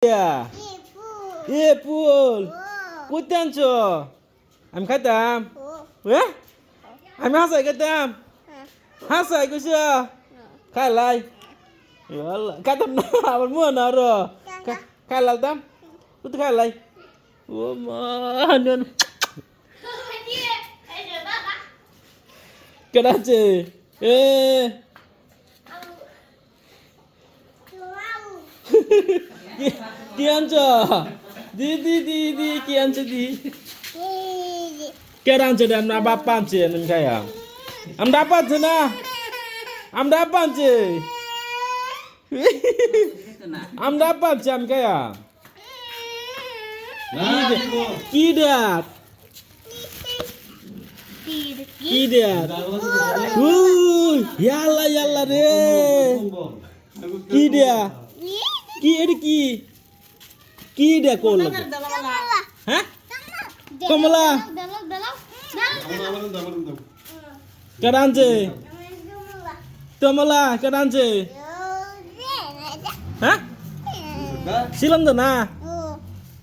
এ ফুল কোথায় আনছো আমি খাইতাম আমি হাসাই খাইতাম হাসাই কইছ খাইলাই খাইতাম না আমার মুখ না আরো খাইলাম তুই তো খাইলাই ও মা কেডা আছে এ কি আনছো দিদি দিদি কি আনছো দি কেডা আনছো আমরা বাপ্পা আনছে আমি খাইয়া আমরা বাপ্পা আনছে না আমরা বাপ্পা আনছে আমরা বাপ্পা আনছে আমি খাইয়া কি দেখ কি দেখ ইয়াল্লা ইয়াল্লা রে কি দেখ কি এটা কি কি দেখ করলো হ্যাঁ কমলা কেডা আনছে কমলা কেডা আনছে হ্যাঁ ছিলাম তো না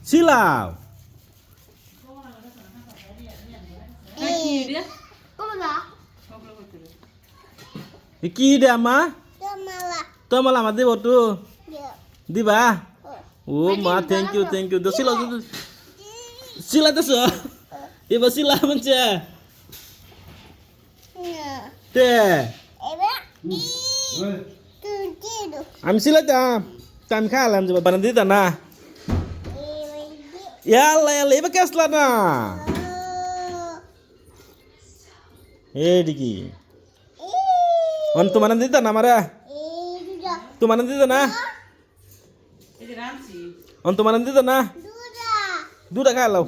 ছিলাম কি দে মা তোমালা মা দিব তো দিবা ও মা থ্যাংক ইউ তো সিলা সিলাইতেছ এবার সিলা মানছে তে আমি সিলাইতাম আমি খাইলাম যে বানা দিতা না ইয়াল্লা ইয়াল্লা এবার কে আসলা না এদিকে তোমার দিতা না আমারা তোমার দিতা না তোমার দিতা না দুটা খাইলাম